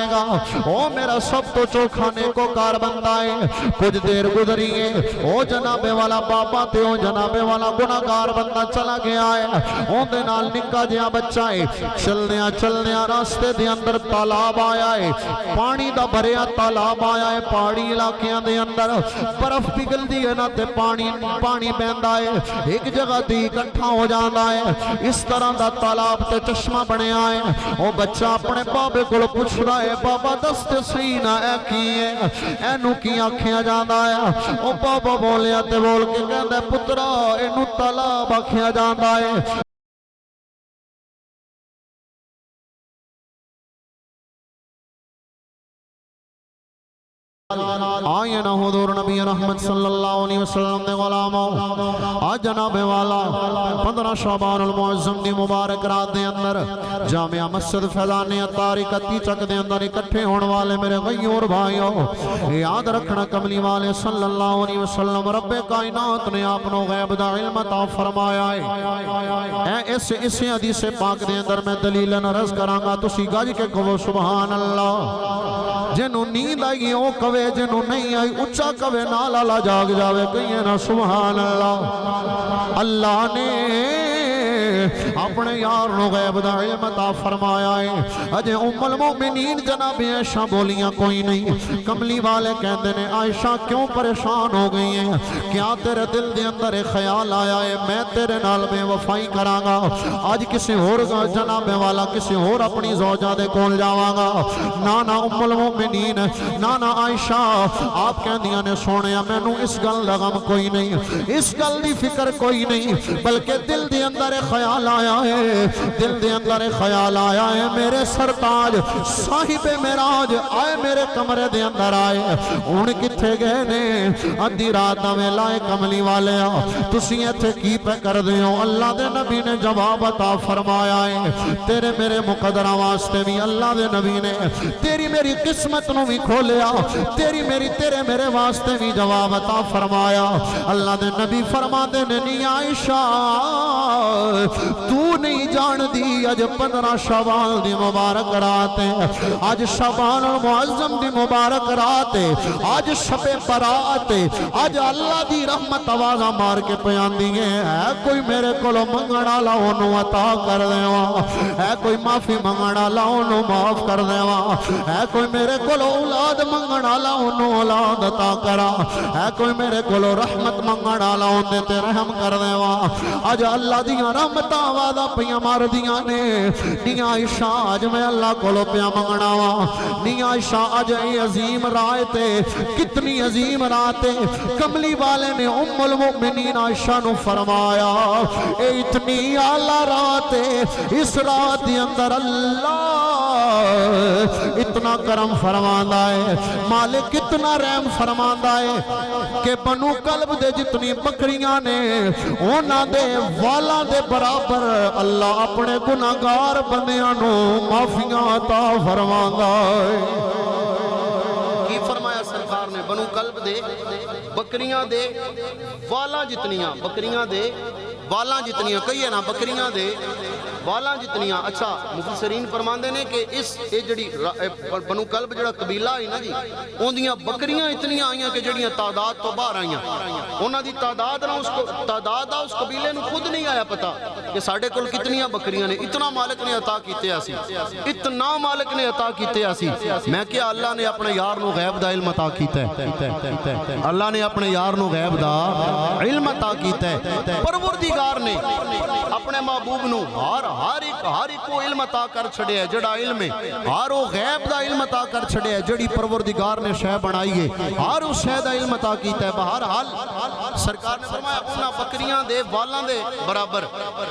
جائے گا او میرا سب تو چوکھا نیکوکار بندہ ہے کچھ دیر گزری ہے او جناب والا بابا تے او جناب والا گناہگار بندہ چلا گیا ہے اون دے نال نکا جہا بچہ ہے چلدیاں راستے دے اندر تالاب آیا ہے پانی دا بھریا تالاب آیا ہے پہاڑی علاقیاں دے اندر برف پگل دی ہے نا تے پانی بہندا ہے ایک جگہ تے اکٹھا ہو جاندا ہے اس طرح دا تالاب تے چشمہ بنیا ہے او بچہ اپنے بابے کو پوچھ رہا ہے بابا دستے صحیح نہ اے کی ہے اینو کی آکھیا جاندا ہے او بابا بولیا تے بول کے کہندا پترا اینو تالاب آکھیا جاندا ہے آئین حضور نبی رحمت صلی اللہ علیہ وسلم دے غلاموں آج جناب والا 15 شعبان المعظم دی مبارک رات دے اندر جامعہ مسجد فیضان طارقتی چک دے اندر اکٹھے ہونے والے میرے غیور بھائیوں یاد رکھنا کملی والے صلی اللہ علیہ وسلم رب کائنات نے اپنو غیب دا علم عطا فرمایا ہے اس حدیث پاک دے اندر میں دلیل نرز کرانگا تسی گج کے کہو سبحان اللہ جنہوں نیند آئی او کوے جنہوں نہیں آئی اچھا کوے نالا جاگ جاوے کہیں نا سبحان اللہ اللہ نے اپنے یار نو غیب دا علم عطا فرمایا ہے اجے ام المومنین جناب عائشہ بولیاں کوئی نہیں کملی والے کہندے نے عائشہ کیوں پریشان ہو گئی ہیں کیا تیرے دل دے اندر ایک خیال آیا ہے میں تیرے نال بے وفائی کرانگا آج کسی اور جناب والا کسی اور اپنی زوجہ دے کول جاواں گا نانا ام المومنین نانا عائشہ آپ کہندیاں نے سونیا میں نو اس گل دا غم کوئی نہیں اس گل دی فکر کوئی نہیں بلکہ دل دے اندر خیال آیا ہے دل دے اندر خیال آیا ہے میرے سرتاج صاحب معراج آئے میرے کمرے دے اندر آئے ان کتھے گئے نے ادھی رات دا ویلا ہے کملی والے تسی ایتھے کی پہ کر دیو اللہ دے نبی نے جواب عطا فرمایا ہے تیرے میرے مقدرہ واسطے بھی اللہ دے نبی نے تیری میری قسمت نو بھی کھولیا تیری میری تیرے میرے واسطے بھی جواب عطا فرمایا اللہ دے نبی فرما دے نہیں عائشہ تو نہیں جان دی آج 15 شعبان دی مبارک رات ہے آج شعبان المعظم دی مبارک رات ہے آج شب برات ہے آج اللہ دی رحمت آوازہ مار کے پیان دیئے ہے کوئی میرے کولو منگنا لاؤنو عطا کر دیوا ہے کوئی معافی منگنا لاؤنو معاف کر دیوا ہے کوئی میرے کولو اولاد منگنا لاؤنو اولاد عطا کرا ہے کوئی میرے کولو رحمت منگنا لاؤن دیتے رحم کر دیوا آج اللہ دیاں رحمت آوازہ پیا مار دیاں نے نی عائشہ آج میں اللہ کولو پیا منگنا وا نی عائشہ آج اے عظیم رائے کتنی عظیم رات کملی والے نے ام المؤمنین عائشہ نو فرمایا اے اتنی اعلی رات اس رات دی اندر اللہ اتنا کرم فرماندا ہے مالک اتنا رحم فرماندا ہے کہ بنو کلب دے جتنی بکریاں نے اونا دے والا دے برابر اللہ اپنے گناہگار بندیاں نو معافیاں عطا فرماندا ہے کی فرمایا سرکار نے بنو کلب دے بکریاں دے والا جتنیاں بکریاں دے والا جتنیاں کہیے نا بکریاں دے والا جتنیاں اچھا مفسرین فرماندے نے کہ اس جڑی بنو کلب جڑا قبیلہ آئی نا جی ان دیاں بکریاں اتنی آئیاں کہ جڑیاں تعداد تو باہر آئیاں انہاں دی تعداد اس قبیلے نو خود نہیں آیا پتا کہ ساڑھے کل کتنیاں بکریاں نے اتنا مالک نے عطا کیتے آسی اتنا مالک نے عطا کیتے آسی میں کیا اللہ نے اپنے یار نو غیب دا علم عطا کیتا ہے اللہ نے اپنے یار نو غیب دا علم عطا کیتا ہے پروردگار نے اپنے محبوب نو ہر ایک کو علم عطا کر چھڑے ہے جڑا علم ہے ہر وہ غیب دا علم عطا کر چھڑے ہے جڑی پروردگار نے شے بنائی ہے ہر اس شے دا علم عطا کیتا ہے بہرحال سرکار نے فرمایا انہاں بکریاں دے والاں دے برابر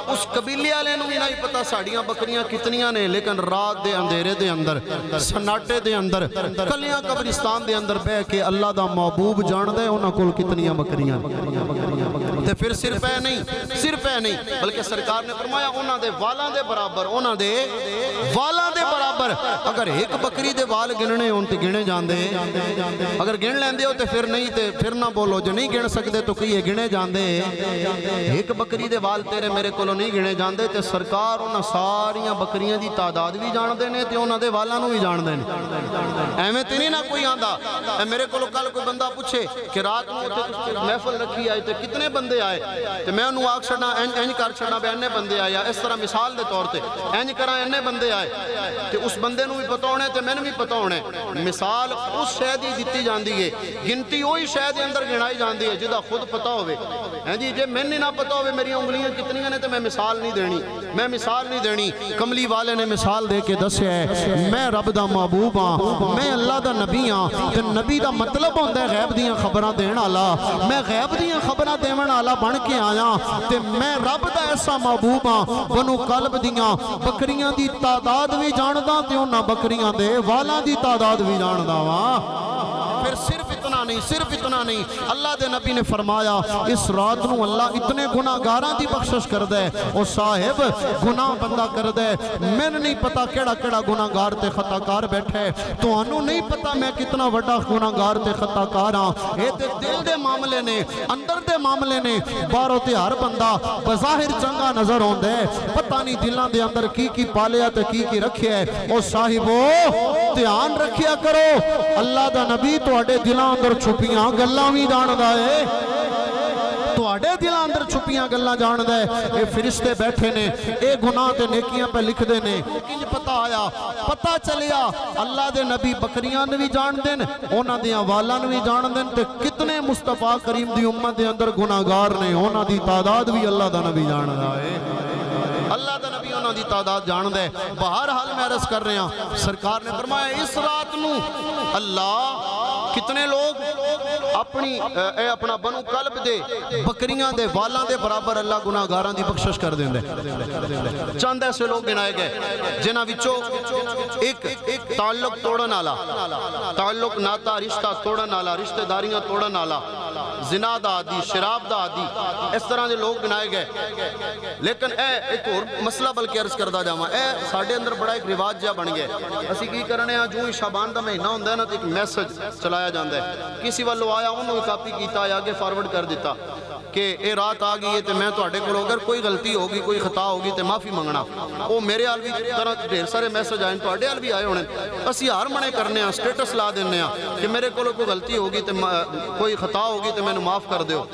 اس قبیلے والے نوں بھی نہیں پتا ساڑیاں بکریاں کتنیاں نے لیکن رات دے اندھیرے دے اندر سناٹے دے اندر کلیاں قبرستان دے اندر بہ کے اللہ دا محبوب جان دے انہاں کول کتنیاں بکریاں تے پھر صرف ہے نہیں بلکہ سرکار نے فرمایا انہاں دے والاں دے برابر انہاں دے والاں دے برابر برابر اگر ایک بکری دے وال گننے ہون تے گنے جاندے اگر گن لیندے ہو تے پھر نہیں تے پھر نہ بولو جو نہیں گن سکدے تو کئی گنے جاندے ایک بکری دے وال تیرے میرے کولوں نہیں گنے جاندے تے سرکار انہاں ساریاں بکریاں دی تعداد بھی جاندے نے تے انہاں دے والاں نوں بھی جاندے نے ایویں تے نہیں نہ کوئی آندا میرے کولوں کل کوئی بندہ پوچھے کہ رات نوں تے تسی محفل رکھی آئے تے کتنے بندے آئے تے میں انہوں آکھ چھڑنا انج کر چھڑنا بے اننے بندے آئے اس طرح مثال دے طور تے انج کرا اننے بندے آئے تے اس بندے نوں بھی پتہ ہونے تے میں نے بھی پتہ ہونے مثال اس شے دی دتی جاندی ہے گنتی وہی شے دے اندر گنائی جاندی ہے جدا خود پتہ ہوے ہیں جی جے میں نہ پتہ ہوے میری انگلیاں کتنیاں نے تے میں مثال نہیں دینی میں مثال نہیں دینی کملی والے نے مثال دے کے دسیا ہے میں رب دا محبوب ہاں میں اللہ دا نبی ہاں تے نبی دا مطلب ہوندا ہے غیب دیاں خبراں دین والا میں غیب دیاں خبراں دیون والا بن کے آیا تے میں رب دا ایسا محبوب ہاں بنو کلب دیاں بکریاں دی تعداد بھی جاندا تے انہاں بکریاں دے والاں دی تعداد بھی جاندا وا پھر صرف اتنا نہیں اللہ دے نبی نے فرمایا اس رات نو اللہ اتنے گناہگاراں دی بخشش کر دے او صاحب گناہ بندہ کر دے میں نہیں پتا کیڑا کیڑا گناہگار تے خطاکار بیٹھے تو انہوں نہیں پتا میں کتنا وڈا گناہگار تے خطاکار ہاں اے تے دل دے معاملے نے اندر دے معاملے نے باہروں تے ہر بندہ بظاہر چنگا نظر ہوندے پتہ نہیں دلاں دے اندر کی پالیا تے کی رکھیا ہے او صاحبو دھیان رکھیا کرو اللہ دا نبی تواڈے دلاں اندر چھپیاں گلاں وی جاندا ہے تواڈے دلاں اندر چھپیاں گلاں جاندا ہے اے فرشتے بیٹھے نے اے گناہ تے نیکیاں پہ لکھ دے نے کنج پتہ آیا پتہ چلیا اللہ دے نبی بکریاں نو بھی جان دین انہاں دیاں والاں نو بھی جان دین تے کتنے مصطفیٰ کریم دی امت دے اندر گناہگار نے انہاں دی تعداد بھی اللہ دا نبی جاندا ہے اللہ دا نبی انہاں دی تعداد جاندا ہے بہرحال میں عرض کر رہا ہوں سرکار نے فرمایا اس رات نو اللہ کتنے لوگ اپنا بنو کلب دے بکریاں دے والاں دے برابر اللہ گناہگاراں دی بخشش کر دیندے چند ایسے لوگ گنائے گئے جنہاں وچوں ایک تعلق توڑن والا تعلق ناتا رشتہ توڑن والا رشتہ داریاں توڑن والا زنا دا عادی شراب دا عادی اس طرح دے لوگ گنائے گئے لیکن اے ایک اور مسئلہ بلکہ عرض کردہ جاواں اے ساڈے اندر بڑا ایک رواج جا بن گیا اسی کی کرنے ہاں جو شعبان دا مہینہ ہوندا ہے نا تے ایک میسج چلایا جاندا ہے کسی والو آیا انہوں کاپی کیتا یا آگے فارورڈ کر دیتا کہ اے رات آ گئی ہے تے میں تواڈے کول اگر کوئی غلطی ہوگی کوئی خطا ہوگی تے معافی منگنا او میرے حال بھی طرح ڈھیر سارے میسج آئے تواڈے حال بھی آئے ہونے اسی ہر منے کرنے ہاں سٹیٹس لا دینے ہاں کہ میرے کول کوئی غلطی ہوگی تے کوئی خطا ہوگی تے مینوں معاف کر دیو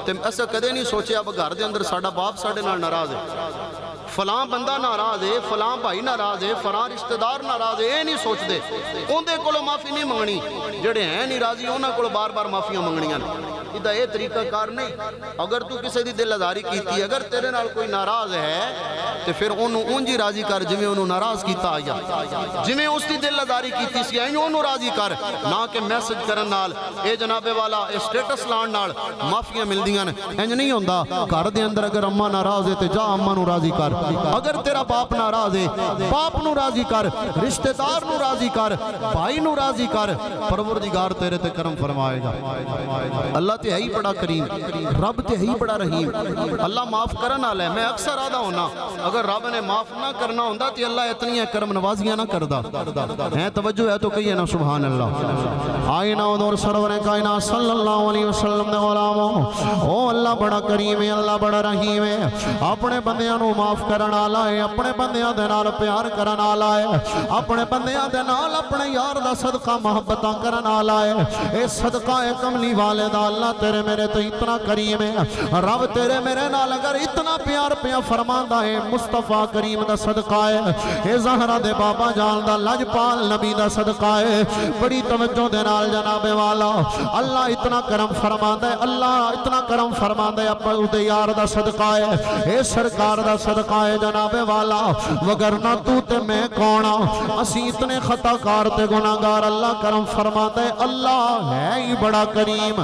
تے ایسا کدے نہیں سوچیا اب گھر دے اندر ساڈا باپ ساڈے نال ناراض ہے فلاں بندہ ناراض ہے فلاں بھائی ناراض ہے فلاں رشتہ دار ناراض ہے اے نہیں سوچ دے اوندے کولوں معافی نہیں منگنی جڑے ہیں نہیں راضی انہاں کولوں بار بار معافیاں منگنیاں ادھا یہ طریقہ کار نہیں اگر تو کسی دی دل آزاری کیتی اگر تیرے نال کوئی ناراض ہے تو پھر انہوں اونجی راضی کر جویں انہوں ناراض کیتا آیا جویں اس دی دل آزاری کیتی سی انہوں راضی کر نہ کہ میسج کرن نال اے جناب والا اے سٹیٹس لان نال معافیاں ملدیاں انج نہیں ہوندا گھر دے اندر اگر اماں ناراض ہے تے جا اماں نو راضی کر اگر تیرا باپ ناراض ہے باپ نو راضی کر رشتہ دار نو راضی کر بھائی نو راضی کر پروردگار تیرے تے کرم فرمائے گا اللہ تے ہے ہی بڑا کریم رب تے ہے ہی بڑا رحیم اللہ معاف کرنا لے میں اکثر آدھا ہونا اگر رب نے معاف نہ کرنا ہوندہ تے اللہ اتنی کرم نوازیاں نہ کردہ ہیں توجہ ہے تو کہیے نا سبحان اللہ آئینہ ودور سرور کائنہ صلی اللہ علیہ وسلم نے غلاموں او اللہ بڑا کریم ہے اللہ بڑا رحیم ہے اپنے بندیاں نو معاف کرنا لائے اپنے بندیاں دے نال پیار کرنا لائے اپنے بندیاں دے نال اپنے یار دا صدقہ محبتہ کرنا لائے اے صدقہ کملی والدہ اللہ تیرے میرے تو اتنا کریم ہے رب تیرے میرے نال اگر اتنا پیار پیا فرماندہ ہے مصطفیٰ کریم دا صدقہ ہے اے زہرہ دے بابا جان دا لجپال نبی دا صدقہ ہے بڑی توجہ دے نال جناب والا اللہ اتنا کرم فرماندہ ہے اللہ اتنا کرم فرماندہ ہے اپنے دے یار دا صدقہ ہے اے سرکار دا صدقہ ہے جناب والا وگرنہ تو تے میں کونا اسی اتنے خطا کار تے گناہگار اللہ کرم فرماندہ ہے اللہ ہے ہی بڑا کریم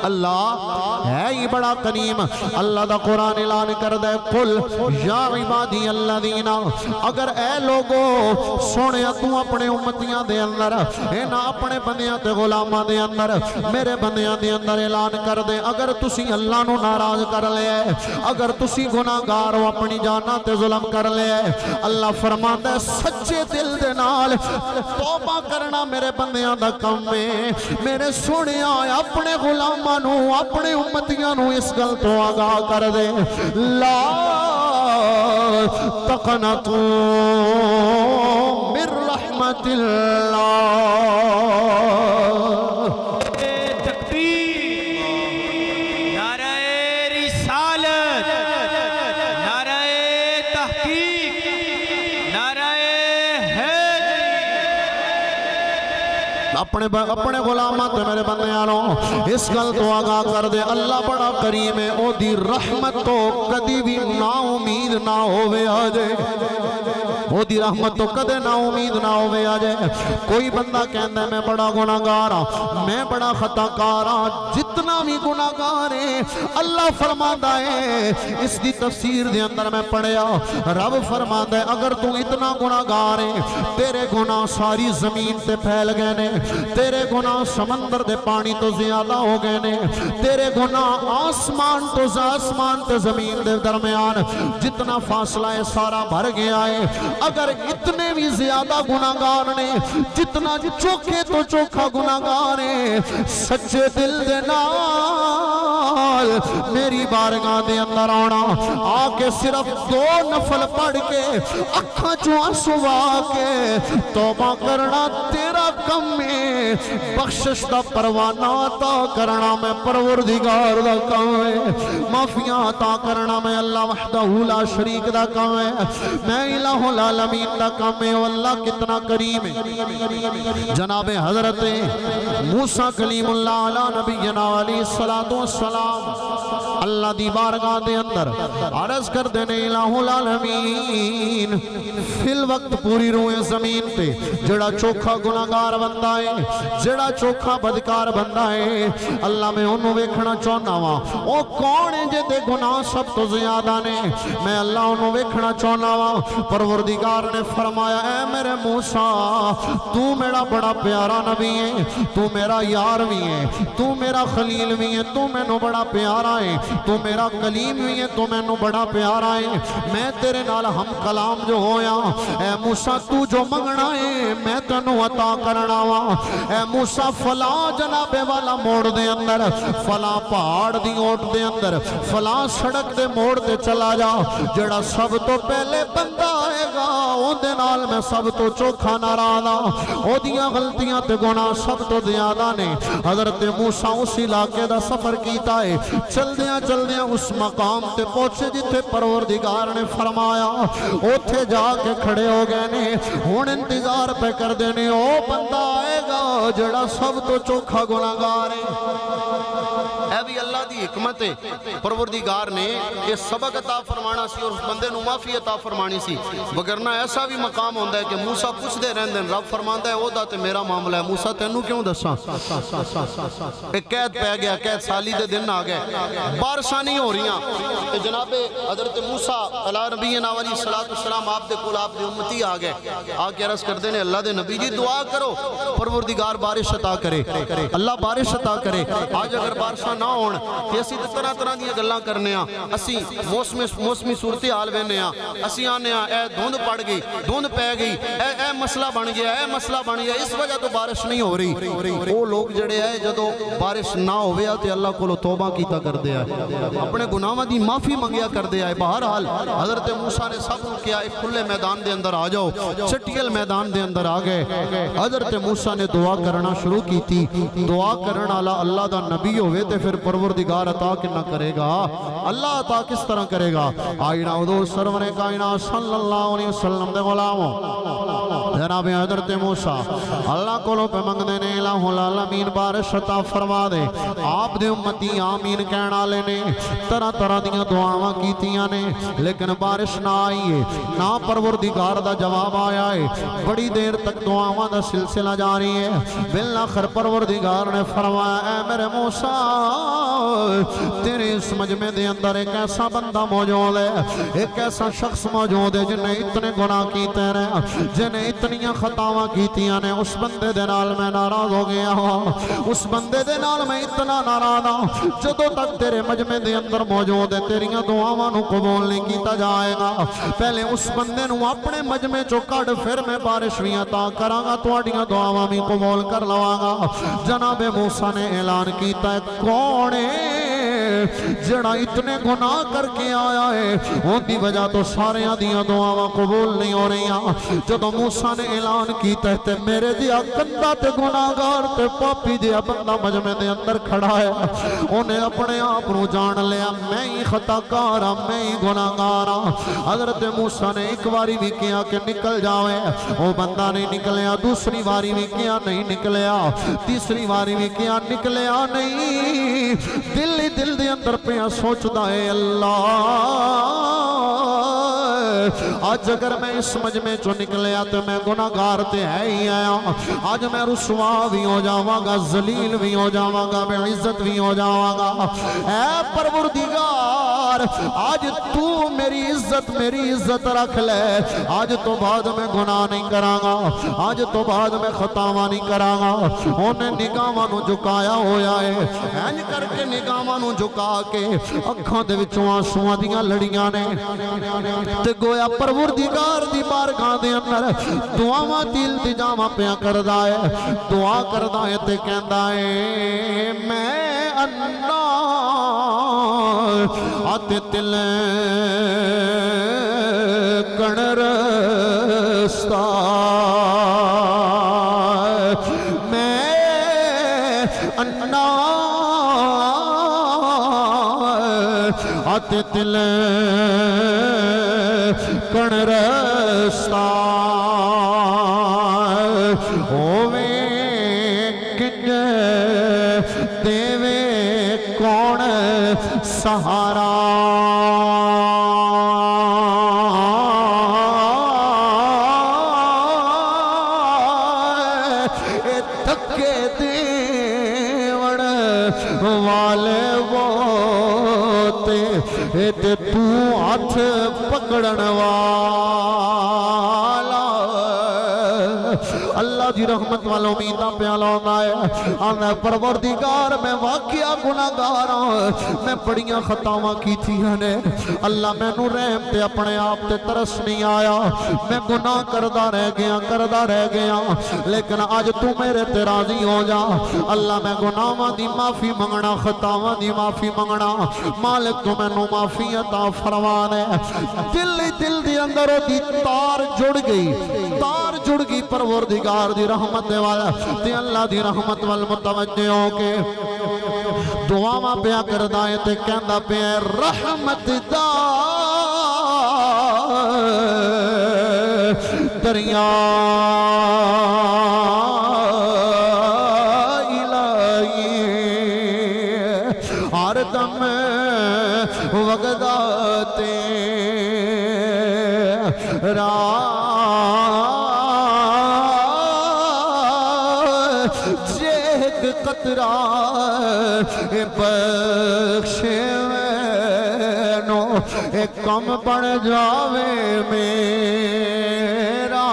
اللہ ہے ہی بڑا کریم اللہ دا قرآن اعلان کر دے قل یا عبادی الذین اگر اے لوگو سونے تو اپنے امتیاں دے اندر اے نا اپنے بندیاں تے غلاماں دے اندر میرے بندیاں دے اندر اعلان کر دے اگر تسی اللہ نو ناراض کر لے اگر تسی گناہگار ہو اپنے اپنی جاناں تے ظلم کر لیا ہے. اللہ فرماندا ہے سچے دل دے نال توبہ کرنا میرے بندیاں دا کم ہے. میرے سونیا اپنے غلاماں نو اپنے امتیاں نو اس گل تو آگاہ کر دے لا تقنطوا من رحمت اللہ. اپنے غلامات میرے بندیانوں اس گل تو آگاہ کر دے اللہ بڑا کریم ہے. او دی رحمت تو کدی بھی نا امید نہ ہوئے آجے. او دی رحمت تو کدے نا امید نہ ہوئے آجے. کوئی بندہ کہندہ ہے میں بڑا گناہگار ہاں میں بڑا خطا کار ہاں. جتنا بھی گناہگار ہے اللہ فرماتا ہے اس دی تفسیر دے اندر میں پڑھیا رب فرماتا ہے اگر تو اتنا گناہگار ہے تیرے گناہ ساری زمین تے پھیل گئے نے. تیرے گناہ سمندر دے پانی تو زیادہ ہو گئے نے. تیرے گناہ آسمان تو آسمان تے زمین دے درمیان جتنا فاصلہ ہے سارا بھر گیا ہے. اگر اتنے بھی زیادہ گناہگار نے جتنا چوکھے تو چوکھا گناہگار ہے سچے دل دے نال میری بارگاہ دے اندر آنا آکے صرف 2 نفل پڑھ کے اکھاں چوں آنسو آ کے توبہ کرنا تیرا کم ہے. بخشش دا پروانہ عطا کرنا میں پروردگار دا کام ہے. معافیاں عطا کرنا میں اللہ وحدہ لا شریک دا کام ہے. میں الہ العالمین دا کام ہے. اللہ کتنا کریم ہے. جناب حضرت موسیٰ کلیم اللہ علی نبینا علیہ السلام اللہ دی بارگاہ دے اندر عرض کر دینے الہ العالمین فی الوقت پوری روئے زمین تے جڑا چوکھا گناہگار بندہ ہے جڑا چوکھا بدکار بندہ ہے اللہ میں انہوں ویکھنا چاہنا وا او کون ہے جے دے گناہ سب تو زیادہ نے میں اللہ انہوں ویکھنا چاہنا وا. پروردگار نے فرمایا اے میرے موسیٰ تو میرا بڑا پیارا نبی ہے تو میرا یار بھی ہے تو میرا خلیل بھی ہے تو میں نو بڑا پیارا ہے تو میرا کلیم بھی ہے تو میں نو بڑا پیارا ہے. میں تیرے نال ہم کلام جو ہویا اے موسیٰ تو جو منگنا ہے میں تنو عطا کرنا وا. اے موسیٰ فلاں جنابے والا موڑ دے اندر فلاں پہاڑ دی اوٹ دے اندر فلاں سڑک دے موڑ دے چلا جا جڑا سب تو پہلے بندہ آئے گا اون دے نال میں سب تو چوکھا ناراضا او دیاں غلطیاں تے گناہ سب تو زیادہ نے. حضرت موسیٰ اس علاقے دا سفر کیتا ہے چلدیاں اس مقام تے پہنچے جتھے پروردگار نے فرمایا اوتھے جا کے کھڑے ہو گئے نے. ہن انتظار پہ کر دینے او بندہ آئے گا جڑا سب تو چوکھا گناہگار ہے. اے بھی اللہ دی حکمت ہے. پروردگار نے یہ سبق عطا فرمانا سی اور اس بندے نو معافی عطا فرمانی سی. وگرنہ ایسا بھی مقام ہوندہ ہے کہ موسیٰ پوچھ دے رہن دن رب فرماندہ ہے او دا تے میرا معاملہ ہے موسیٰ تینوں کیوں دساں. ایک قید پہ گیا قید سالی دے دن آ گئے بارشاں نہیں ہو رہی ہیں کہ جناب حضرت موسیٰ علیہ نبینا علیہ السلام آپ دے کول آپ دے امتی آ گئے آ کے عرض کر دینے اللہ دے نبی جی دعا کرو پروردگار بارش عطا کرے اللہ بارش عطا کرے. آج اگر بارشاں نہ ہون کہ اسی طرح طرح دیا گلاں کرنے ہاں اسی موسمی صورتی حال بہنے ہاں اسی آنے ہاں اے دھوند پڑ گئی دھوند پہ گئی اے مسئلہ بن گیا اے مسئلہ بن گیا اس وجہ تو بارش نہیں ہو رہی. وہ لوگ جڑے ہیں جدو بارش نہ ہویا تے اللہ کو توبہ کیتا کر دیا ہے اپنے گناہاں دی معافی منگیا کر دیا ہے. بہرحال حضرت موسیٰ نے سب کیا ایک کھلے میدان دے اندر آ جاؤ چٹیل میدان دے اندر آ گئے. حضرت موسیٰ نے دعا کرنا شروع کی تھی. دعا کرنا اللہ دا نبی ہوئے تے پھر پروردگار عطا کنا کرے گا اللہ عطا کس طرح کرے گا. آئینہ حضور سرور کائنات صلی اللہ علیہ وسلم دے غلاموں جناب حضرت موسیٰ اللہ کو لو پہ منگ دینے الہ العالمین بارش عطا فرما دے. آپ دے امتی آمین کہنا لینے طرح طرح دیا دعاواں کیتیاں نے لیکن بارش نہ آئی ہے نہ پروردگار دا جواب آیا ہے. بڑی دیر تک دعاواں دا سلسلہ جاری ہے. بالآخر پروردگار نے فرمایا اے میرے موسیٰ تیرے اس مجمع دے اندر ایک ایسا بندہ موجود ہے, ایک ایسا شخص موجود ہے جنہیں اتنے گناہ کیتے رہے, جنہیں اتنی خطاواں کیتیاں نے. اس بندے دے نال میں ناراض ہو گیا ہوں, اس بندے دے نال میں اتنا ناراض ہوں. جدوں تک تیرے مجمع دے اندر موجود ہے تیریاں دعاواں نو قبول نہیں کیتا جائے گا. پہلے اس بندے نو اپنے مجمع چو کڈ, پھر میں بارش بھی عطا کراں گا, تہاڈیاں دعاواں بھی قبول کر لواں گا. جناب موسیٰ نے اعلان کیتا ہے, کون ہے جڑا اتنے گناہ کر کے آیا ہے, ان دی وجہ تو سارے دیاں دعاواں قبول نہیں ہو رہی ہیں. جدوں موسیٰ نے اعلان کیتا ہے تے میرے دیا گندا تے گناہگار تے پاپی دیا بندہ مجمع دے اندر کھڑا ہے. انہیں اپنے آپ نو جان لیا, میں ہی خطا کار ہاں, میں ہی گناہگار ہاں. حضرت موسیٰ نے ایک باری بھی کیا کہ نکل جاوے, وہ بندہ نہیں نکلیا. دوسری باری بھی کیا, نہیں نکلیا. تیسری باری بھی کیا, نکلیا نہیں. دل ہی دل دے اندر پیا سوچدا ہے, اللہ آج اگر میں اس مجمع چو نکلیا تو میں گناہگار تے ہے ہی آیا. آج میں رسوا بھی ہو جاواں گا, ذلیل بھی ہو جاواں گا, بے عزت بھی ہو جاواں گا. اے پروردگار آج تو میری عزت رکھ لے. آج تو بعد میں گناہ نہیں کراں گا, آج تو بعد میں خطاواں نہیں کراں گا. انہیں نگاہاں نو جھکایا ہویا ہے, اینج کر کے نگاہاں نو جھکا کے اکھاں دے وچوں آنسواں دیاں لڑیاں نے. تے گویا پروردگار دی بارگاہ دے اندر دعاواں دی التجاواں پیا کردا ہے, دعا کردا ہے تے کہندا ہے, میں انا آتے تل کن رستا, میں انا آتے تل کن رستا. ہووے کنج دیوے کون سہارا, اے دھکے دیوڑ والے وہ تے تو ہاتھ پکڑن والا. اللہ دی رحمت والا امیدہ پیالہ ہوتا ہے. آنا پروردگار میں واقعہ گناہگار ہوں, میں بڑیاں خطاواں کی تھی نے. اللہ میں نو رحم تے اپنے آپ تے ترس نہیں آیا, میں گناہ کردہ رہ گیا. لیکن آج تو میرے تے راضی ہو جا. اللہ میں گناہاں دی معافی منگنا, خطاواں دی معافی منگنا. مالک تو میں نو معافی عطا فرمانے. دل دی اندر دی تار جڑ گئی پروردگار دی رحمت والا تے اللہ دی رحمت والمتوجہ ہو کے دعاواں پیا کردا ہے تے کہندا پیا رحمت دا دریا الہی ہر دم وگدا تے قطرہ بخشے نو ایک کم بڑھ جاوے میرا.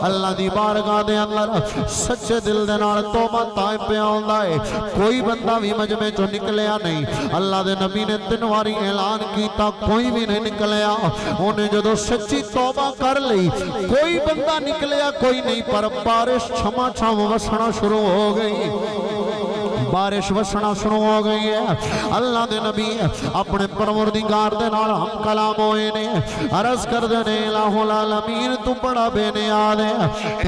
اللہ دی بارگاہ دے اندر سچے دل دے نال توبہ تائیں پہ آندا ہے. کوئی بندہ بھی مجمع چو نکلیا نہیں. اللہ دے نبی نے 3 واری اعلان کیتا, کوئی بھی نہیں نکلیا. انہیں جدو سچی توبہ کر لی کوئی بندہ نکلیا کوئی نہیں, پر بارش چھما چھم وسنا شروع ہو گئی, بارش وسنا شروع ہو گئی ہے. اللہ دے نبی اپنے پروردگار دے نال ہم کلام ہوئے نے, عرض کر دینے الہ العالمین تو بڑا بے نیاز ہے,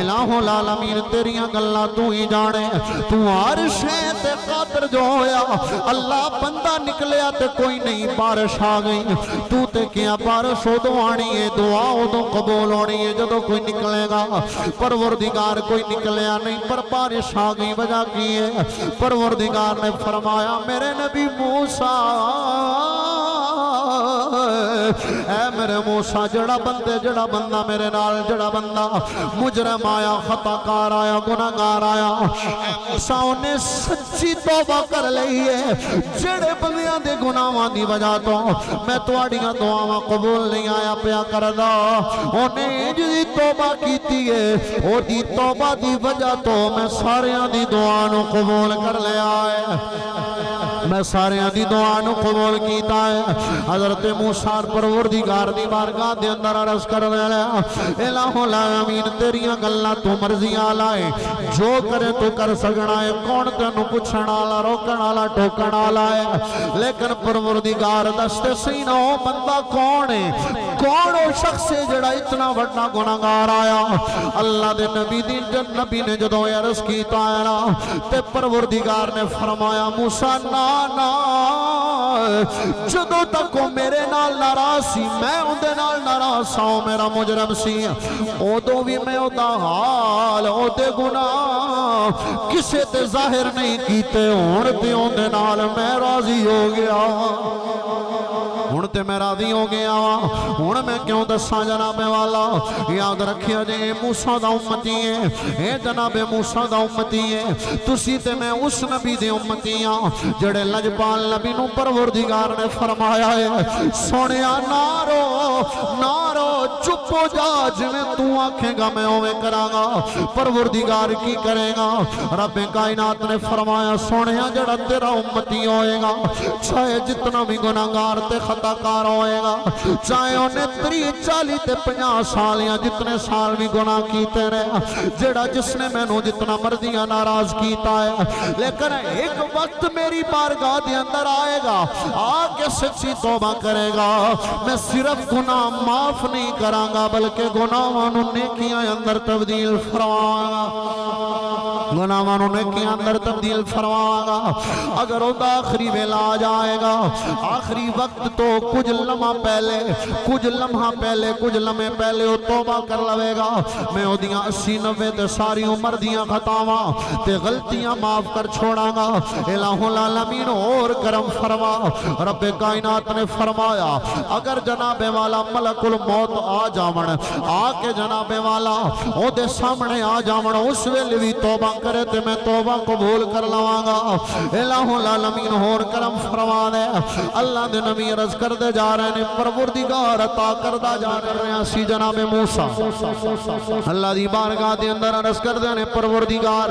الہ العالمین تیریاں گلاں تو ہی جانے, تو عرش ہے تے قادر جو ہویا. اللہ بندہ نکلیا تے کوئی نہیں, بارش آ گئی. تو تے کیا بارش ادو آنی ہے, دعا ادو قبول ہونی ہے جدو کوئی نکلے گا. پروردگار کوئی نکلیا نہیں پر بارش آ گئی. وجہ کی ہے پروردگار نے فرمایا میرے نبی موسیٰ اے میرے موسیٰ جڑا بندہ میرے نال جڑا بندہ مجرم آیا, خطاکار آیا, گناہگار آیا, موسیٰ انہیں سچی توبہ کر لئیے جڑے بندیاں دے گناہاں دی وجہ تو میں تواڈیاں دعاواں قبول نہیں آیا پیا کردا اونے جی توبہ کیتی ہے او دی توبہ دی وجہ تو میں ساریاں دی دعا نو قبول کر لیا ہے میں ساریاں دی دعا نو قبول کیتا ہے حضرت موسیٰ پروردگار دی بارگاہ دے اندر عرض کر لیا الہ العالمین تیریاں گلاں تو مرضیاں لائے جو کرے تو کر سکنا ہے کون تینو پوچھن والا روکن والا ٹوکن والا ہے لیکن پروردگار دستے سینہ او بندہ کون ہے کون او شخص ہے جڑا اتنا بڑا گناہگار آیا اللہ دے نبی نے جدوں عرض کیتا ہے نا تے پروردگار نے فرمایا موسیٰ نا جدوں تک وہ میرے نال ناراض سی میں اندے نال ناراض سا میرا مجرم سی اودوں بھی میں اودا حال اودے گناہ کسے تے ظاہر نہیں کیتے ہن تے اندے نال میں راضی ہو گیا ہن تے میں راضی ہو گیا ہن میں کیوں دساں جناب والا یاد رکھیا جے موسیٰ دا امتی ہے اے جناب موسیٰ دا امتی ہے تسی تے میں اس نبی دے امتی ہاں جڑے لجپال نبی نو پروردگار نے فرمایا ہے سونیا نارو چپ ہو جا جویں تو آکھے گا میں اوویں کراں گا پروردگار کی کرے گا رب کائنات نے فرمایا سونیا جڑا تیرا امتی ہوئے گا چاہے جتنا بھی گناہگار تے خطا کار ہوئے گا چاہے انہیں 30 40 تے 50 سال یا جتنے سال بھی گناہ کیتے رہے جڑا جس نے میں نو جتنا مرضیاں ناراض کیتا ہے لیکن ایک وقت میری بارگاہ دے اندر آئے گا آکے سچی توبہ کرے گا میں صرف گناہ معاف نہیں کراں گا بلکہ گناہاں نیکیاں اندر تبدیل فرماواں گا گناہاں نیکیاں اندر تبدیل فرماواں گا اگر وہ آخری ویلا آ جائے گا آخری وقت تو کچھ لمحہ پہلے کچھ لمحے پہلے وہ توبہ کر لوے گا میں وہ دیاں 80 90 تے ساری عمر دیاں خطاواں تے غلطیاں معاف کر چھوڑاں گا الہ العالمین اور کرم فرما رب کائنات نے فرمایا اگر جناب والا ملک الموت آ جاون آ کے جناب والا او دے سامنے آ جاون اس ویلے بھی توبہ کرے تے میں توبہ قبول کر لواں گا الہ العالمین اور کرم فرما دے اللہ دے نبی عرض کر دے جا رہے ہیں پروردگار عطا کردہ جا رہے ہیں سی جناب موسیٰ اللہ دی بارگاہ دے اندر عرض کر دے پروردگار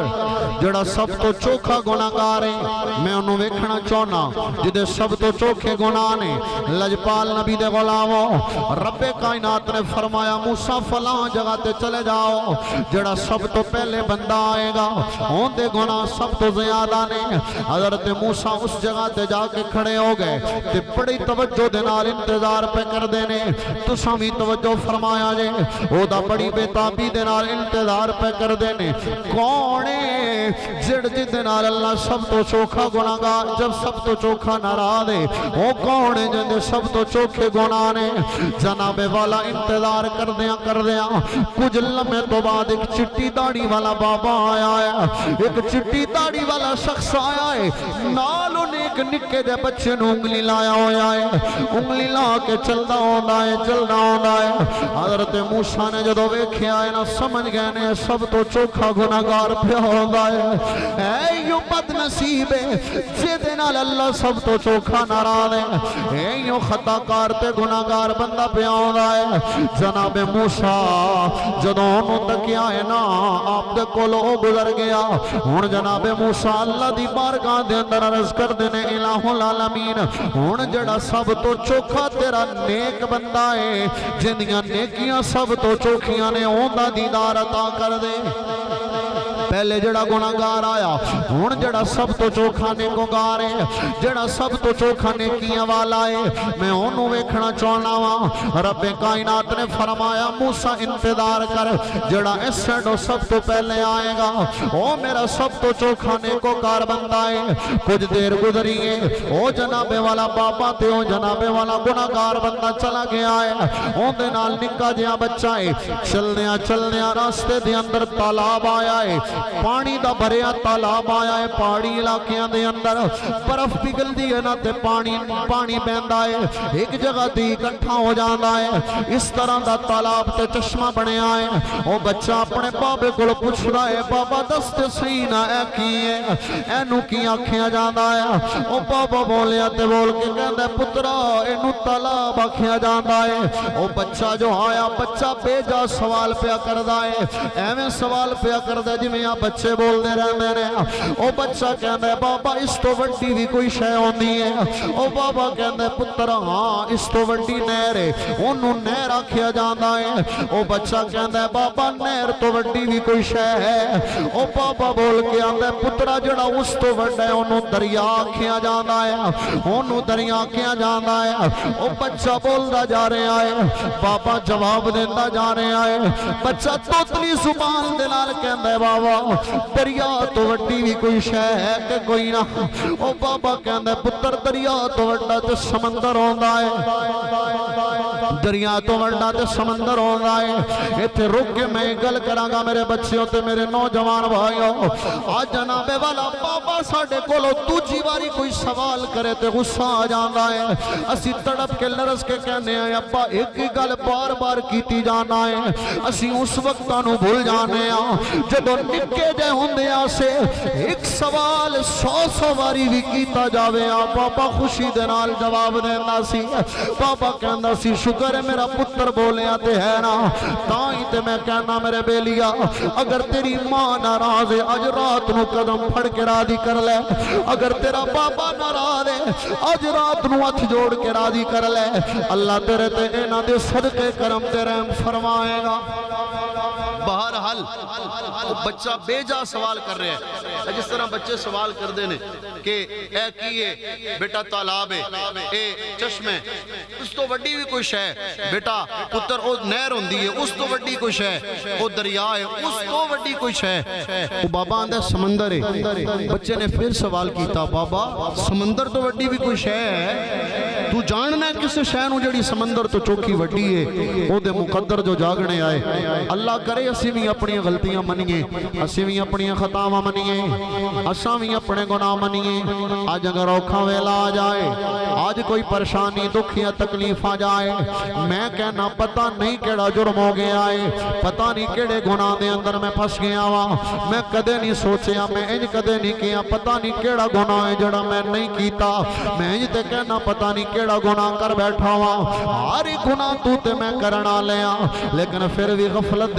جڑا سب تو چوکھا گناہگار ہے میں انہوں ویکھنا چاہنا جدے سب تو چوکھے گناہ نے لجپال نبی دے غلاموں رب کائنات نے فرمایا موسیٰ فلاں جگہ تے چلے جاؤ جڑا سب تو پہلے بندہ آئے گا ہون دے گناہ سب تو زیادہ نے حضرت موسیٰ اس جگہ تے جا کے کھڑے ہو گئے تے بڑی توجہ دے نال انتظار پہ کر دینے تو سامی توجہ فرمایا جے او دا بڑی بے تابی دے نال انتظار پہ کر دینے کونے جڑ دے نال اللہ سب تو چوکھا گناہگار جب سب تو چوکھا ناراض ہے او کونے جن سب تو چوکھے گناہ نے جناب والا انتظار کر دیا کچھ لمحے تو بعد ایک چٹی داڑھی والا بابا آیا ہے ایک چٹی داڑھی والا شخص آیا ہے نال انہیں ایک نکے دے بچے نو انگلی لایا ہویا ہے انگلی لا کے چلدا ہوندا ہے حضرت موسیٰ نے جدو ویکھیا ہے نا سمجھ گئے نے سب تو چوکھا گناہگار پیا ہوندا ہے اے یو بد نصیب ہے جے نال اللہ سب تو چوکھا ناراض ہے اے یو خطا کار تے گناہگار بندہ پیا ہوندا ہے جناب موسیٰ جدو انہوں تکیا ہے نا آپ دے کولو گزر گیا ہن جناب موسیٰ اللہ دی بارگاہ دے اندر عرض کر دینے الہ العالمین ہن جڑا سب تو چوکھا تیرا نیک بندہ ہے جندیاں نیکیاں سب تو چوکھیاں نے اوندا دیدار عطا کر دے پہلے جڑا گناہگار آیا ہن جڑا سب تو چوکھا نیکوگار ہے جڑا سب تو چوکھا نیکیاں والا ہے میں انہوں ویکھنا چاہنا وا رب کائنات نے فرمایا موسیٰ انتظار کر جڑا اس سیڈو سب تو پہلے آئے گا او میرا سب تو چوکھا نیکوگار بندہ ہے کچھ دیر گزری ہے او جناب والا بابا تے او جناب والا گناہگار بندہ چلا گیا ہے اون دے نال نکا جیا بچہ ہے چلدیاں راستے دے اندر تالاب آیا ہے پانی دا بھریا تالاب آیا ہے پہاڑی علاقیاں دے اندر برف پگل دی ہے نا تے پانی بہندا ہے ایک جگہ تے اکٹھا ہو جاندا ہے اس طرح دا تالاب تے چشمہ بنیا ہے او بچہ اپنے بابے کول پوچھدا ہے بابا دس تے صحیح نہ اے کی ہے اینو کی آکھیا جاندا ہے او بابا بولیا تے بول کے کہندا پترا اینو تالاب آکھیا جاندا ہے او بچہ جو آیا بچہ بے جا سوال پیا کردا ہے ایویں سوال پیا کردا جویں آ بچے بولدے رہندے نے او بچہ کہندا بابا اس تو وڈی بھی کوئی شے ہوندی ہے او بابا کہندا پتر ہاں اس تو وڈی نہر ہے اونوں نہر آکھیا جاندا ہے او بچہ کہندا بابا نہر تو وڈی بھی کوئی شے ہے او بابا بول کے آندا پترا جڑا اس تو وڈا ہے اونوں دریا آکھیا جاندا ہے اونوں دریا آکھیا جاندا ہے او بچہ بولدا جا رہا ہے بابا جواب دیندا جا رہا ہے بچہ توتلی زبان دے نال کہندا ہے بابا دریا تو وڈی بھی کوئی شے ہے کہ کوئی نہ او بابا کہندا پتر دریا تو وڈا تے سمندر ہوندا ہے دریا تو وڈا تے سمندر ہوندا ہے ایتھے رک کے میں گل کراں گا میرے بچیوں تے میرے نوجوان بھائیو آج جناب والا بابا ساڈے کولوں دوجی واری کوئی سوال کرے تے غصہ آ جاندا ہے اسی تڑپ کے لرز کے کہنے ہیں ابا ایک ہی گل بار بار کیتی جانا ہے اسی اس وقت نو بھول جانے ہیں جدوں نکے جے ہوندیاں سے ایک سوال 100 واری بھی کیتا جاوے بابا خوشی دے نال جواب دیندا سی بابا کہندا سی شکر ہے میرا پتر بولیا تے ہے نا تاں ہی تے میں کہنا میرے بیلیا اگر تیری ماں ناراض ہے اج رات نو قدم پھڑ کے راضی کر لے اگر تیرا بابا ناراض ہے اج رات نو ہتھ جوڑ کے راضی کر لے اللہ تیرے تے انہاں دے صدقے کرم تے رحم فرمائے گا بہرحال بچہ بے جا سوال کر رہے ہیں جس طرح بچے سوال کر دینے کہ اے کیے بیٹا تالاب ہے اے چشمے اس تو وڈی بھی کوئی شے بیٹا پتر او نہر ہوندی ہے اس تو وڈی کوئی شے او دریا ہے اس تو وڈی کوئی شے او بابا آندا سمندر ہے بچے نے پھر سوال کیتا بابا سمندر تو وڈی بھی کوئی شے ہے تو جاننا ہے کس شے نو جڑی سمندر تو چوکی وڈی ہے او دے مقدر جو جاگنے آئے اللہ کرے اسی بھی اپنی غلطیاں منیے اسی بھی اپنی خطاواں منیے اساں بھی اپنے گناہ منیے آج اگر اوکھا ویلا آ جائے آج کوئی پریشانی دکھ یا تکلیف آ جائے میں کہنا پتہ نہیں کیڑا جرم ہو گیا ہے پتہ نہیں کیڑے گناہ دے اندر میں پھنس گیا وا میں کدے نہیں سوچیا میں انج کدے نہیں کیا پتہ نہیں کیڑا گناہ ہے جڑا میں نہیں کیتا میں انج تے کہنا پتہ نہیں کیڑا گناہ کر بیٹھا وا ہر گناہ تو تے میں کرنا لیا لیکن پھر بھی غفلت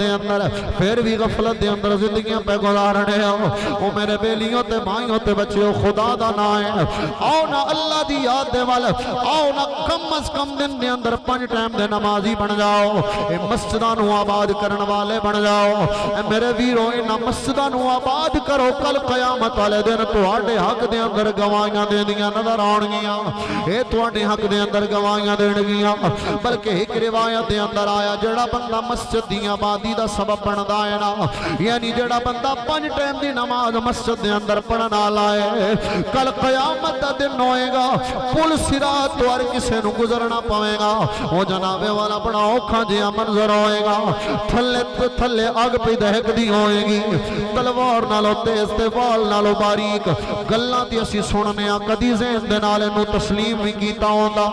دے اندر زندگیاں پہ گزارنے او میرے بیلیوں تے بھائیوں تے بچیوں خدا دا نا ہے آؤ نا اللہ دی یاد دے وال آؤ نا کم از کم دن دے اندر 5 ٹائم دے نمازی بن جاؤ اے مسجداں نو آباد کرن والے بن جاؤ اے میرے ویرو انہاں مسجداں نو آباد کرو کل قیامت والے دن تواڈے حق دے اندر گواہیاں دیندیاں نظر آن گیاں اے تواڈے حق دے اندر گواہیاں دین گیاں بلکہ ایک روایت دے اندر آیا جڑا بندہ مسجد دی آبادی دا سبب بندا ہے نا یعنی جڑا بندہ 5 ٹائم دی نماز مسجد دے اندر پڑھنا لائے کل قیامت دا دن ہوئے گا پل صراط تو ہر کسے نو گزرنا پوے گا وہ جناب والا بڑا اوکھا جہا منظر ہوئے گا تھلے آگ پہ دہک دی ہوئے گی تلوار نالو تیز تے وال نالو باریک گلاں تے اسی سننے کدی ذہن دے نال نو تسلیم بھی کیتا ہوندا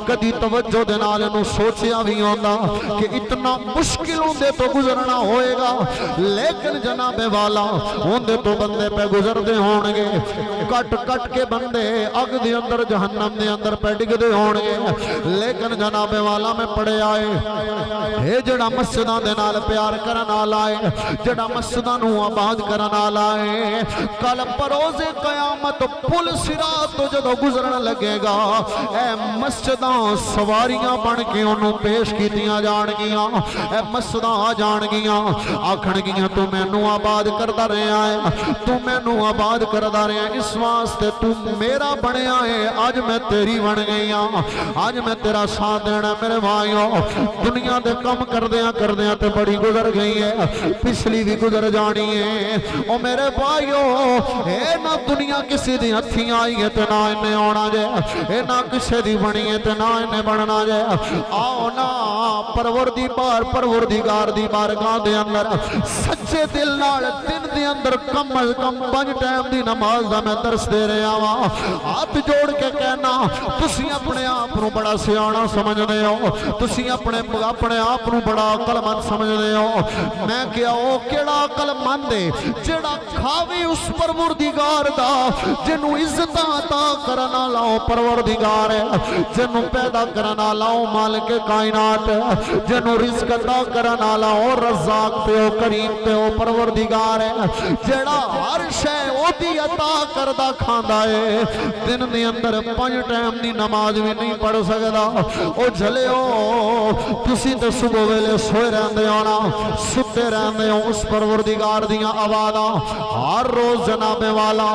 کدی توجہ دے نال نو سوچیا بھی ہوندا کہ اتنا مشکل ہوندے تو گزرنا ہوئے گا لیکن جناب والا ہوندے تو بندے پہ گزر دے ہونگے کٹ کٹ کے بندے اگ دے اندر جہنم دے اندر پہ ڈگ دے ہونگے لیکن جناب والا میں پڑے آئے اے جڑا مسجداں دے نال پیار کرنا لائے جڑا مسجداں نو آباد کرنا لائے کل پروز قیامت پل صراط تو جدو گزرن لگے گا اے مسجداں سواریاں بن کے انہوں پیش کیتیاں جان گیاں اے مسجداں آ جان گیاں آکھن گیاں تو میں نو آباد کردہ رہے آئے تو میں نو آباد کردہ رہے ہیں اس واسطے تو میرا بنے آئے آج میں تیری بن گئی آج میں تیرا ساتھ دینا میرے بھائیوں دنیا دے کم کردیاں تے بڑی گزر گئی ہے پچھلی بھی گزر جانی ہے او میرے بھائیوں اے نہ دنیا کسی دی ہتھیں آئی ہے تے نہ انہیں آنا جے اے نہ کسی دی بنی ہے تے نہ انہیں بننا جائے آؤ نا پروردگار دی بارگاہ دے اندر سچے دل نال دن دے اندر کم از کم 5 ٹائم دی نماز دا میں درس دے رہا ہاں ہاتھ جوڑ کے کہنا تسی اپنے آپ نو بڑا سیانا سمجھدے ہو تسی اپنے آپ نو بڑا عقل مند سمجھدے ہو میں کیا او کیڑا عقل مند ہے جڑا کھاوے اس پروردگار دا جنوں عزت عطا کرنا لاؤ پروردگار ہے جنوں پیدا کرنا لاؤ مالک کائنات جنوں رزق عطا کرنا لاؤ رزاق تے او کریم تے او پروردگار ہے جڑا ہر شے او دی عطا کردا کھاندا ہے دن دے اندر 5 ٹائم دی نماز بھی نہیں پڑھ سکدا او جھلیو تسی تے صبح ویلے سوئے رہندے ہو نا ستے رہندے ہو اس پروردگار دیاں آوازاں ہر روز جناب والا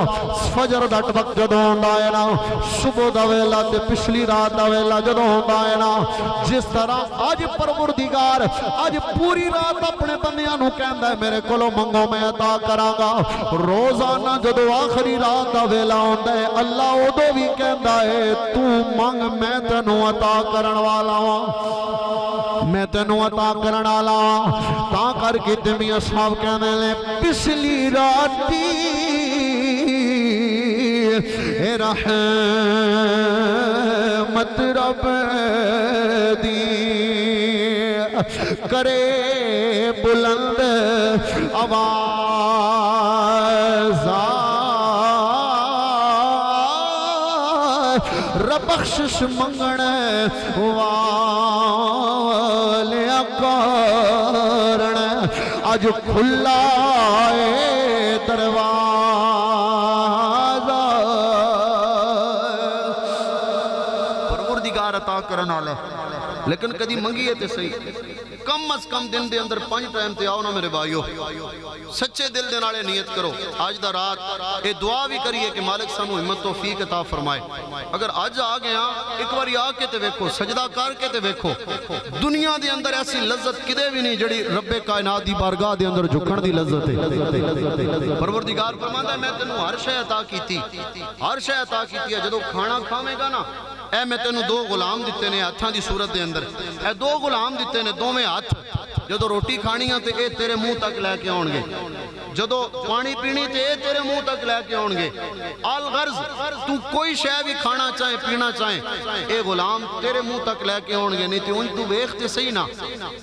فجر دا وقت جدوں ہوندا ہے نا صبح دا ویلا تے پچھلی رات دا ویلا جدوں ہوندا ہے نا جس طرح اج پروردگار اج پوری رات اپنے بندیاں نو کہندا ہے میرے کولوں منگو میں عطا کراں گا روزانہ جدوں آخری رات دا ویلا ہوندا ہے اللہ اودوں بھی کہندا ہے تو منگ میں تینوں عطا کرن والا ہاں میں تینوں عطا کرن والا ہاں تا کر کے تے میاں صاحب کہندے نے پچھلی راتی اے رحمت رب دی کرے بلند آواز بخشش منگن والے کارن اج کھلا ہے دروازہ پروردگار عطا کرن والا لیکن کدی منگیے تے صحیح کم از کم دن دے اندر 5 ٹائم تے آؤ نا میرے بھائیو سچے دل دے نالے نیت کرو آج دا رات اے دعا بھی کریے کہ مالک سانو ہمت توفیق عطا فرمائے اگر آج آ گیا ایک باری آ کے تے ویکھو سجدہ کر کے تے ویکھو دنیا دے اندر ایسی لذت کدے بھی نہیں جڑی رب کائنات دی بارگاہ دے اندر جھکن دی لذت ہے پروردگار فرماندا ہے میں تینوں ہر شے عطا کیتی ہے جدوں کھانا کھاویں گا نا اے میں تینوں 2 غلام دتے نے ہاتھاں دی صورت دے اندر اے 2 غلام دتے نے دوویں ہاتھ جدو روٹی کھانی ہے تے اے تیرے منہ تک لے کے آن گے جدو پانی پینی تے اے تیرے منہ تک لے کے آن گے الغرض تو کوئی شے بھی کھانا چاہے پینا چاہے اے غلام تیرے منہ تک لے کے آن گے نہیں تے ان تو ویکھتے صحیح نا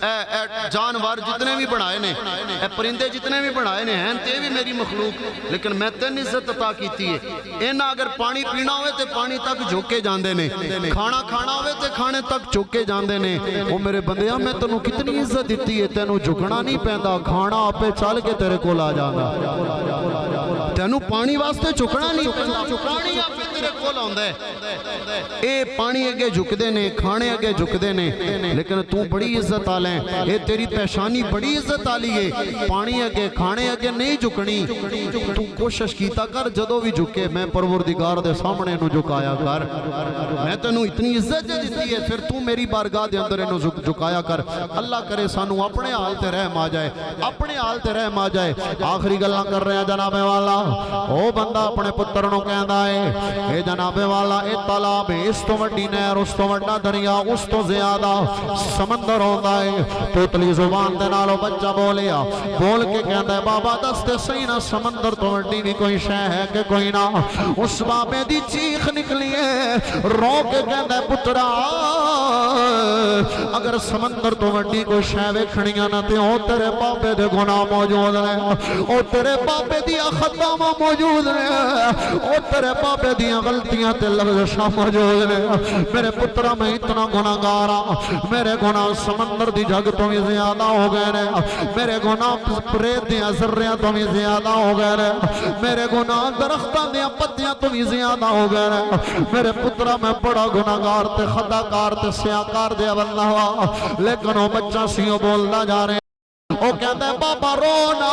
اے جانور جتنے بھی بنائے نے اے پرندے جتنے بھی بنائے نے ہیں تے بھی میری مخلوق لیکن میں تین عزت عطا کیتی ہے اینا اگر پانی پینا ہوئے تے پانی تک جھوکے جاندے نے کھانا کھانا ہوئے تے کھانے تک چوکے جاندے نے وہ میرے بندیاں میں تینوں کتنی عزت دیتی ہے تینوں جھکنا نہیں پیندا کھانا آپے چل کے تیرے کول آ جاندا تینوں پانی واسطے چکنا نہیں پیندا پانی آپے تیرے کول آندا ہے اے پانی اگے جھکدے نے کھانے اگے جھکدے نے لیکن تو بڑی عزت والا ہے اے تیری پیشانی بڑی عزت والی ہے پانی اگے کھانے اگے نہیں جھکنی تو کوشش کیتا کر جدوں بھی جھکے میں پروردگار دے سامنے نو جھکایا کر میں تینوں اتنی عزت دیتی ہے پھر تو میری بارگاہ دے اندر انو جھکایا کر اللہ کرے سانو اپنے حال تے رحم آ جائے اپنے حال تے رحم آ جائے آخری گلاں کر رہے ہیں جناب والا او بندہ اپنے پتر نو کہندا ہے اے جناب والا اے تالاب اس تو وڈی نہر اس تو وڈا دریا اس تو زیادہ سمندر ہوندا ہے توتلی زبان دے نالو بچہ بولیا بول کے کہندا ہے بابا دس تے صحیح نہ سمندر تو وڈی بھی کوئی شے ہے کہ کوئی نہ اس بابے دی چیخ نکلی ہے رو کے کہندا ہے پترا اگر سمندر تو وڈی کوئی شے ویکھنیاں نہ تے او تیرے بابے دے گناہ موجود نے او تیرے بابے دی خطاواں موجود نے او تیرے بابے دی غلطیاں تے لغزشاں موجود نے میرے پترا میں اتنا گناہگار ہاں میرے گناہ سمندر دی جگ تو بھی زیادہ ہو گئے نے میرے گناہ ریت دیاں ذریاں تو بھی زیادہ ہو گئے نے میرے گناہ درختاں دیاں پتیاں تو بھی زیادہ ہو گئے نے میرے پترا میں بڑا گناہگار تے خطاکار تے سیاکار دے بندہ ہوا لیکن وہ بچہ سیوں بولدا جا رہے او کہتا ہے بابا رونا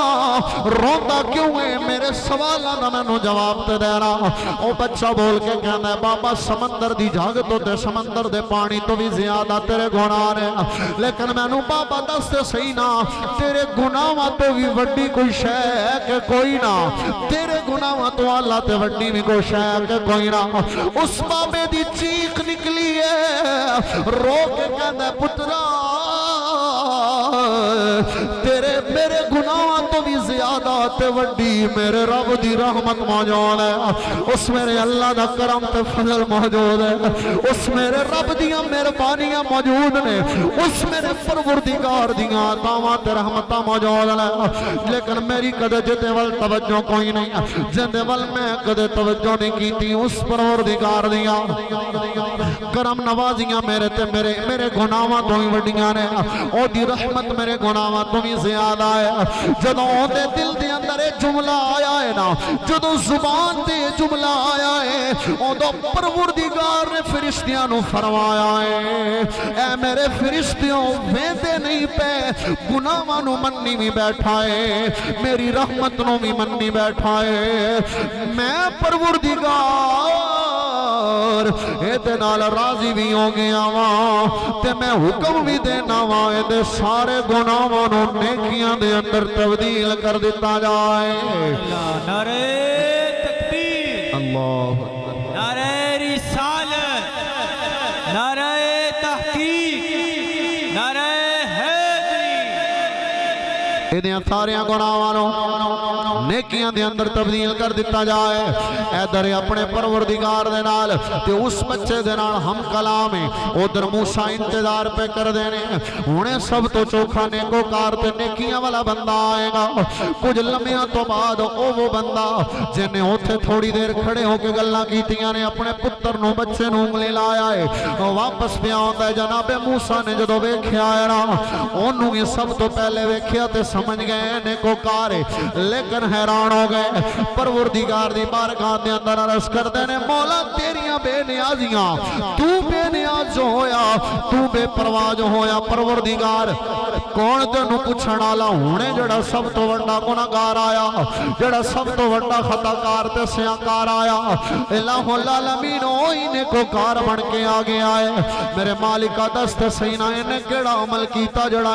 روندا کیوں ہے میرے سوالاں دا مینوں جواب تے دے رہا او بچہ بول کے کہتا ہے بابا سمندر دی جھاگ تو تے سمندر دے پانی تو بھی زیادہ تیرے گناہ نے لیکن مینوں بابا دس تے صحیح نا تیرے گناہاں تو بھی وڈی کوئی شے ہے کہ کوئی نہ تیرے گناہاں تو اللہ تے وڈی بھی کوئی شے ہے کہ کوئی نہ اس بابے دی چیخ نکلی ہے رو کے کہتا ہے پترا تیرے میرے گناہ تو بھی زیادہ تے وڈی میرے رب دی رحمت موجود ہے اس میرے اللہ دا کرم تے فضل موجود ہے اس میرے رب دیاں مہربانیاں موجود نے اس میرے پروردگار دیاں عطاواں تے رحمتاں موجود ہیں لیکن میری کدے جتے ول توجہ کوئی نہیں جتے ول میں کدے توجہ نہیں کیتی اس پروردگار دیاں کرم نوازیاں میرے تے میرے گناہاں تو ہی وڈیاں نے او دی رحمت میرے گناہاں تو بھی زیادہ ہے جدوں دے دل دے اندر جملہ آیا ہے نا جدوں زبان تے جملہ آیا ہے اودوں پروردگار نے فرشتیاں نو فرمایا ہے اے میرے فرشتیوں ویندے نہیں پے گناہاں نو مننی بھی بیٹھا ہے میری رحمت نو بھی مننی بیٹھا ہے میں پروردگار اے نال راضی بھی ہو گیا وا تے میں حکم بھی دینا وا اے سارے گناہاں نو نیکیاں دے اندر تبدیل کر دیتا جائے نعرہ تکبیر اللہ نعرہ رسالت نعرہ تحقیق نعرہ ایدیاں ساریاں گناہاں نو نیکیاں دے اندر تبدیل کر دیتا جائے ادھر اپنے پروردگار دے نال تے اس بچے دے نال ہم کلام ہے ادھر موسیٰ انتظار پہ کر دینے انہیں سب تو چوکھا نیکوکار تے نیکیاں والا بندہ آئے گا کچھ لمحیاں تو بعد وہ بندہ جنہیں ہوتے تھوڑی دیر کھڑے ہو کے گلاں کیتیاں نے اپنے پتر نو بچے نو انگلی لایا ہے واپس پہ آتا ہے جناب موسیٰ نے جدو ویکھیا ہے نا انہوں یہ سب تو پہلے ویکھیا تے سمجھ گئے نیکوکار لیکن حیران ہو گئے پروردگار دی بارگاہ دے اندر عرض کر دینے مولا تیریاں بے نیازیاں تو بے نیاز ہویا تو بے پرواز ہویا پروردگار کون تینوں پوچھن والا ہونے جڑا سب تو بڑا گناہگار آیا جڑا سب تو بڑا خطاکار تے سیاکار آیا الہ العالمین اوہی نیکوکار بن کے آگے آئے میرے مالکہ دست سینہ انہیں کیڑا عمل کیتا جڑا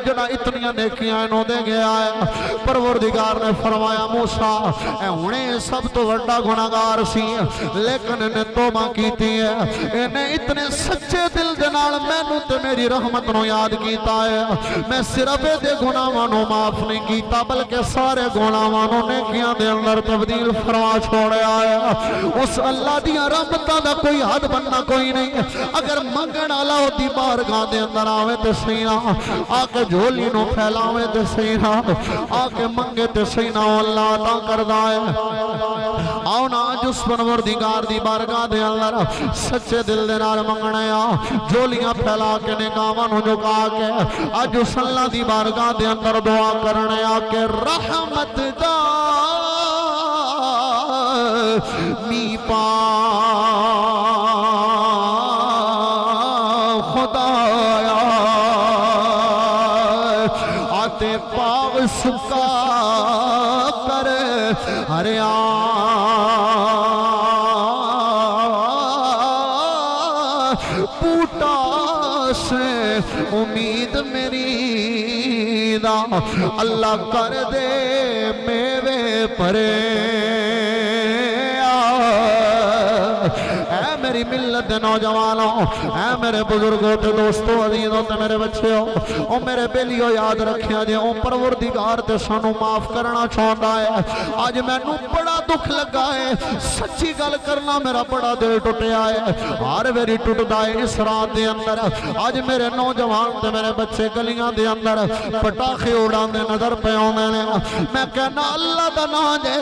جڑا اتنیاں نیکیاں انہوں دے گیا ہے پروردگار نے فرمایا موسیٰ اے انہیں سب تو بڑا گناہگار سی لیکن انہیں توبہ کیتی ہے انہیں اتنے سچے دل دنال میں نو تے میری رحمت نو یاد کیتا ہے میں صرف دے گناہاں نو معاف نہیں کیتا بلکہ سارے گناہاں نو نیکیاں دے اندر تبدیل فرما چھوڑیا ہے اس اللہ دی رحمتاں دا کوئی حد بننا کوئی نہیں اگر منگن والا دی بارگاہ دے اندر آوے تے سینا آ کے جھولی نو پھیلاوے تے سینا آ کے منگے تے سینا اللہ عطا کردا ہے آؤ نا جس پروردگار دی بارگاہ دے اندر سچے دل دے نال منگنے آ جھولیاں پھیلا کے نگاہاں نو جھکا کے اج اس اللہ دی بارگاہ دے اندر دعا کرنے آ کے رحمت دا می پا خدایا آتے پاغ سکا کر ہر پوٹا سے امید میری دا اللہ کر دے میوے پرے اے میری ملت دے نوجوانوں اے میرے بزرگوں تے دوستوں عزیزوں تے میرے بچیوں او میرے بیلیو یاد رکھیا جے او پروردگار تے سانو معاف کرنا چاہندا ہے اج مینوں بڑا دکھ لگا ہے سچی گل کرنا میرا بڑا دل ٹوٹیا ہے ہر ویری ٹوٹدا ہے اس رات دے اندر اج میرے نوجوان تے میرے بچے گلیاں دے اندر پٹاخے اڑاندے نظر پے اوندے نے میں کہنا اللہ دا نام جے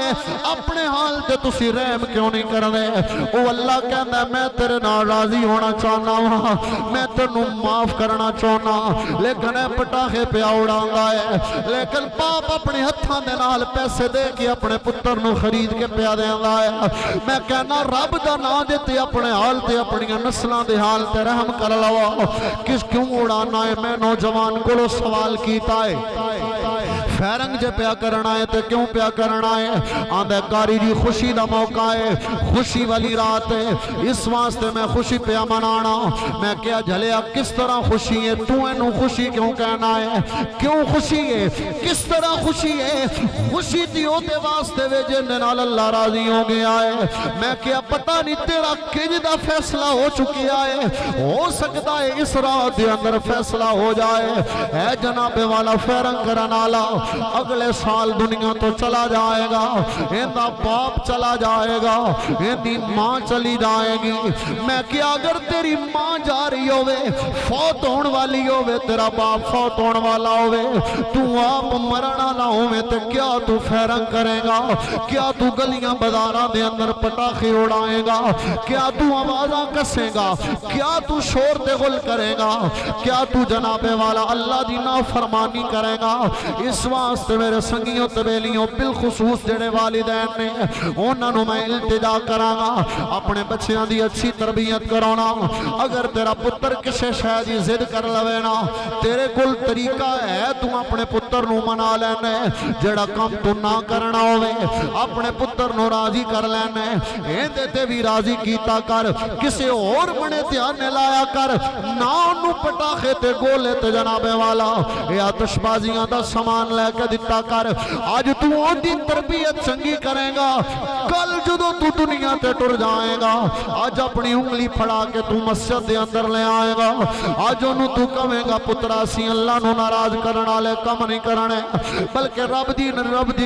اپنے حال تے تسی رحم کیوں نہیں کردے او اللہ کہندا میں تیرے نال راضی ہونا چاہنا ہاں میں تینوں معاف کرنا چاہنا لیکن اے پٹاخے پیا اڑاندا ہے لیکن باپ اپنے ہتھاں دے نال پیسے دے کے اپنے پتر نو خرید کے پیا دیندا ہے میں کہنا رب دا نام دے تے اپنے حال تے اپنی نسلاں دے حال تے رحم کر لو کس کیوں اڑانا ہے میں نوجوان کولو سوال کیتا ہے فیرنگ جے پیا کرنا ہے تے کیوں پیا کرنا ہے؟ آندھے کاری جی خوشی دا موقع ہے، خوشی والی رات ہے، اس واسطے میں خوشی پیا منانا۔ میں کیا جھلیا کس طرح خوشی ہے؟ تو اینو خوشی کیوں کہنا ہے؟ کیوں خوشی ہے؟ کس طرح خوشی ہے؟ خوشی دیو دے واسطے وے جن نال اللہ راضی ہو گیا ہے۔ میں کیا پتہ نہیں تیرا کج دا فیصلہ ہو چکی ہے، ہو سکتا ہے اس رات دے اندر فیصلہ ہو جائے۔ اے جناب والا فیرنگ کرنالا اگلے سال دنیا تو چلا جائے گا، ایندہ باپ چلا جائے گا، ایندی ماں چلی جائے گی۔ میں کیا اگر تیری ماں جا رہی ہوئے، فوت ہون والی ہوئے، تیرا باپ فوت ہون والا ہوئے، تو آپ مرنا نہ ہوئے، تو کیا تو فیرنگ کرے گا؟ کیا تو گلیاں بازاراں دے اندر پٹاخے اڑائے گا؟ کیا تو آوازاں کسے گا؟ کیا تو شور دے گل کرے گا؟ کیا تو جناب والا اللہ دی نافرمانی کرے گا؟ اس واسطے میرے سنگیوں تبیلیوں بالخصوص جڑے والدین نے انہاں نوں میں التجا کراں گا اپنے بچیاں دی اچھی تربیت کرانا۔ اگر تیرا پتر کسے شے دی ضد کر لوے نا، تیرے کول طریقہ ہے تو اپنے پتر نوں منا لینے، جڑا کام تو نہ کرنا ہوئے اپنے پتر نوں راضی کر لینے، ایندے تے بھی راضی کیتا کر، کسے اور بنے دھیان لایا کر، نہ انہوں پٹاخے تے گولے تے جناب والا یا آتش بازیاں دا سامان لے کے دتا کر۔ آج تو ان دی تربیت چنگی کرے گا، کل جدو تو دنیا تے ٹر جائے گا، آج اپنی انگلی پھڑا کے تو مسجد دے اندر لے آئے گا، آج انہوں تو کہے گا پترا سی اللہ نو ناراض کرنا لے کم نہیں کرنے، بلکہ رب دی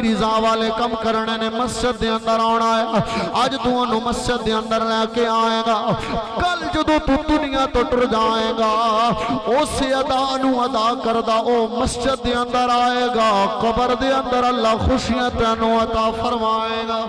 رضا والے کم کرنے نے مسجد دے اندر آنا ہے۔ آج تو انہوں مسجد دے اندر لے کے آئے گا، کل جدو تو دنیا تو ٹر جائے گا، اس ادا نو ادا کردہ او مسجد دے اندر آئے گا، قبر دے اندر اللہ خوشیاں تینوں عطا فرمائے گا۔